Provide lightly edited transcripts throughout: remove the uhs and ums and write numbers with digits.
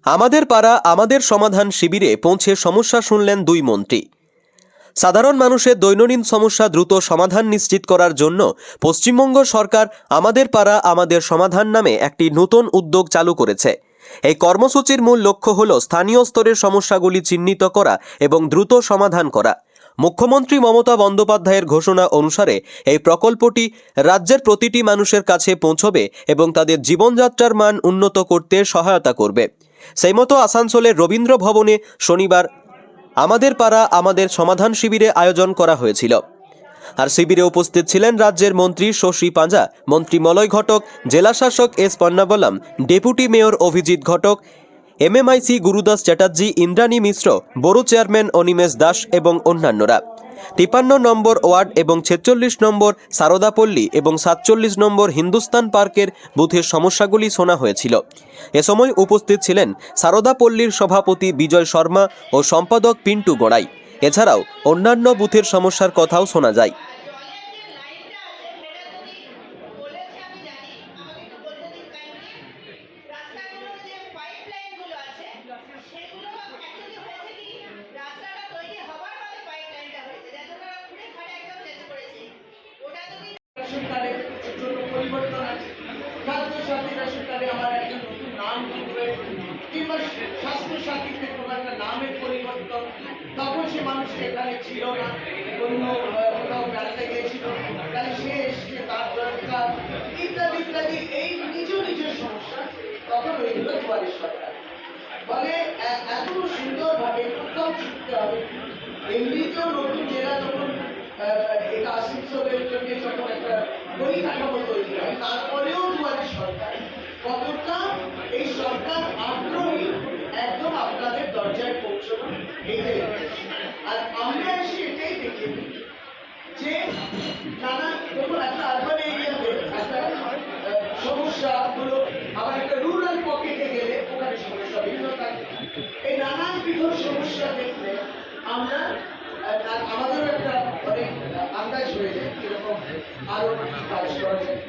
আমাদের পাড়া আমাদের সমাধান শিবিরে পৌঁছে সমস্যা শুনলেন দুই মন্ত্রী। সাধারণ মানুষের দৈনন্দিন সমস্যা দ্রুত সমাধান নিশ্চিত করার জন্য পশ্চিমবঙ্গ সরকার আমাদের পাড়া আমাদের সমাধান নামে একটি নতুন উদ্যোগ চালু করেছে। এই কর্মসূচির মূল লক্ষ্য হল স্থানীয় স্তরের সমস্যাগুলি চিহ্নিত করা এবং দ্রুত সমাধান করা। মুখ্যমন্ত্রী মমতা বন্দ্যোপাধ্যায়ের ঘোষণা অনুসারে এই প্রকল্পটি রাজ্যের প্রতিটি মানুষের কাছে পৌঁছবে এবং তাদের জীবনযাত্রার মান উন্নত করতে সহায়তা করবে। সেই মতো আসানসোলের রবীন্দ্র ভবনে শনিবার আমাদের পাড়া আমাদের সমাধান শিবিরে আয়োজন করা হয়েছিল। আর শিবিরে উপস্থিত ছিলেন রাজ্যের মন্ত্রী শশী পাঁজা, মন্ত্রী মলয় ঘটক, জেলা শাসক এস পন্নাবলাম, ডেপুটি মেয়র অভিজিৎ ঘটক, এমএমআইসি গুরুদাস চ্যাটার্জি, ইন্দ্রাণী মিশ্র, বড় চেয়ারম্যান অনিমেষ দাস এবং অন্যান্যরা। 53 নম্বর ওয়ার্ড এবং 46 নম্বর সারদাপল্লী এবং 47 নম্বর হিন্দুস্তান পার্কের বুথের সমস্যাগুলি শোনা হয়েছিল। এ সময় উপস্থিত ছিলেন সারদাপল্লীর সভাপতি বিজয় শর্মা ও সম্পাদক পিন্টু গড়াই। এছাড়াও অন্যান্য বুথের সমস্যার কথাও শোনা যায়। স্বাস্থ্য সাথীতে কোনো একটা নামের পরিবর্তন, তখন সে মানুষ এখানে ছিল না, অন্য কোথাও বেড়াতে গিয়েছিল, তাহলে সে এসছে তার দরকার ইত্যাদি ইত্যাদি, এই নিজ নিজের সমস্যা, তখন ওইগুলো দুয়ারে সরকার বলে এত সুন্দরভাবে কোথাও ছুটতে হবে। এমনিতেও নতুন জেলা যখন এটা আসানসোলের জন্য যখন একটা পরিকাঠামো তৈরি হয়, তারপরেও দুয়ারে সরকার কতটা এই সরকার আগ্রহী একদম আপনাদের দরজায় পৌঁছানো, এটাই। আর আমরা এসে এটাই দেখি যে নানা দেখুন একটা আরবান এরিয়াতে একটা সমস্যা হলো, আবার একটা রুরাল পকেটে গেলে ওখানে সমস্যা ভিন্ন থাকে। এই নানাবিধ সমস্যা দেখলে আমরা আমাদেরও একটা অনেক আন্দাজ হয়ে যায় কিরকম আরো কাজ করা যায়।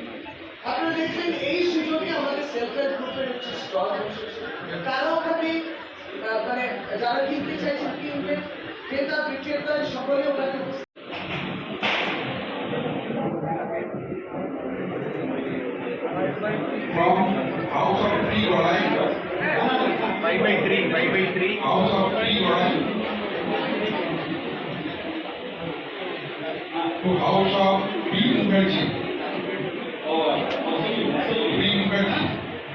আপনারা দেখবেন এই সুযোগে আমাদের সেলফ হেল্প গ্রুপের হচ্ছে স্টল বসেছে, তারা ওখানে মানে যারা কিনতে চাইছেন কিনবেন, ক্রেতা বিক্রেতা সকলে ওখানে from House of Tree Vadai, 5/3, House of Tree Vadai to House of Tree Mukherjee. Tree Mukherjee.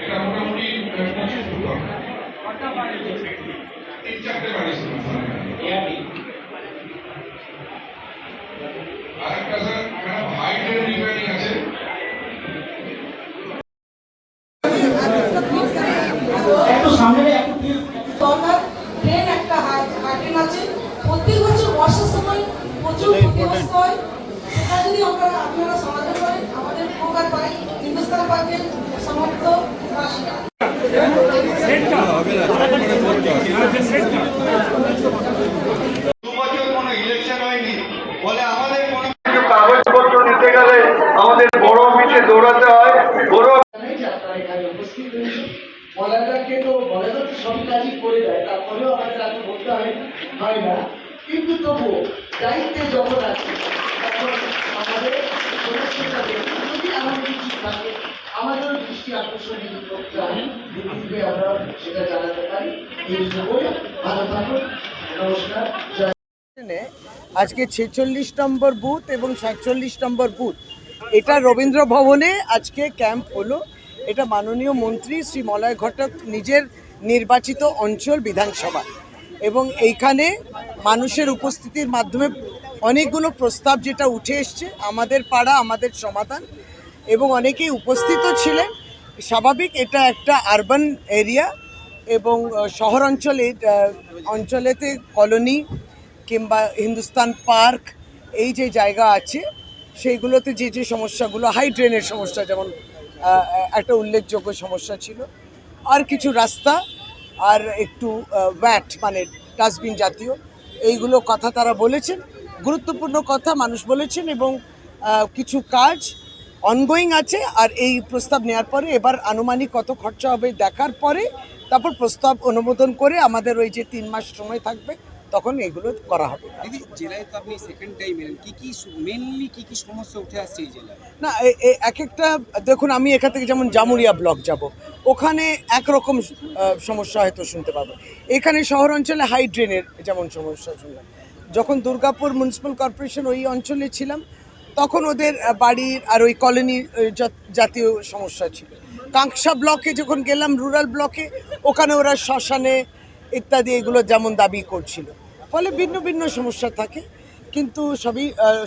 এটা মোটামুটি 25 ফুট হবে। 3-4টে বাড়ি ছিল। আর একটা স্যার ম্যাডাম হাইডের রিপেয়ারিং আছে। ট্রেন একটা হাইড্রেন আছে, প্রত্যেক বছর বর্ষার সময় প্রচুর ক্ষতিগ্রস্ত হয়। সেটা যদি আপনারা সমাধান করেন আমাদের উপকার পায় হিন্দুস্তান পার্কের সমস্ত বাসীরা। দুবছর কোনো ইলেকশন হয়নি বলে আমাদের কোনো কাগজপত্র নিতে গেলে আমাদের বড় অফিসে দৌড়াতে হয়। বড় বলাদারকে তো বলাদার তো সব কাজই করে দেয়, তারপরেও আমাদের আগে বলতে হয় না, কিন্তু তবুও দায়িত্বে যখন আছে তখন আমাদের সমস্যাটা দেখি যদি এমন কিছু থাকে আমাদেরও দৃষ্টি আকর্ষণ করতে হয়, ইউটিউবে আমরা সেটা জানাতে পারি। এই সময় ভালো থাকুন, নমস্কার। আজকে 46 নম্বর বুথ এবং 47 নম্বর বুথ, এটা রবীন্দ্র ভবনে আজকে ক্যাম্প হলো। এটা মাননীয় মন্ত্রী শ্রী মলয় ঘটক নিজের নির্বাচিত অঞ্চল বিধানসভা, এবং এইখানে মানুষের উপস্থিতির মাধ্যমে অনেকগুলো প্রস্তাব যেটা উঠে এসছে আমাদের পাড়া আমাদের সমাধান, এবং অনেকেই উপস্থিত ছিলেন। স্বাভাবিক, এটা একটা আরবান এরিয়া এবং শহর অঞ্চলেতে কলোনি কিংবা হিন্দুস্তান পার্ক এই যে জায়গা আছে সেইগুলোতে যে যে সমস্যাগুলো, হাই ড্রেনের সমস্যা যেমন একটা উল্লেখযোগ্য সমস্যা ছিল, আর কিছু রাস্তা আর একটু ওয়্যাট মানে ডাস্টবিন জাতীয় এইগুলো কথা তারা বলেছেন, গুরুত্বপূর্ণ কথা মানুষ বলেছেন, এবং কিছু কাজ অনগোয়িং আছে। আর এই প্রস্তাব নেওয়ার পরে এবার আনুমানিক কত খরচা হবে দেখার পরে তারপর প্রস্তাব অনুমোদন করে আমাদের ওই যে 3 মাস সময় থাকবে তখন এগুলো করা হবে। দিদি, জেলায় তো আপনি সেকেন্ড টাইম এলেন, মেনলি কি কি সমস্যা উঠে আসছে এই জেলায়? না, এক একটা দেখুন, আমি এখান থেকে যেমন জামুরিয়া ব্লক যাব, ওখানে একরকম সমস্যা হয়তো শুনতে পাবো। এখানে শহর অঞ্চলে হাই ড্রেনের যেমন সমস্যা শুনলাম। যখন দুর্গাপুর মিউনিসিপ্যাল কর্পোরেশন ওই অঞ্চলে ছিলাম তখন ওদের বাড়ির আর ওই কলোনি জাতীয় সমস্যা ছিল। কাঁকসা ব্লকে যখন গেলাম, রুরাল ব্লকে, ওখানে ওরা শ্মশানে ইত্যাদি এগুলো যেমন দাবি করছিল। ফলে ভিন্ন ভিন্ন সমস্যা থাকে, কিন্তু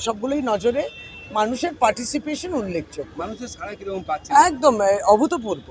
সবগুলোই নজরে। মানুষের পার্টিসিপেশন উল্লেখযোগ্য, মানুষের সাড়া কিরকম পাচ্ছে? একদম অভূতপূর্ব।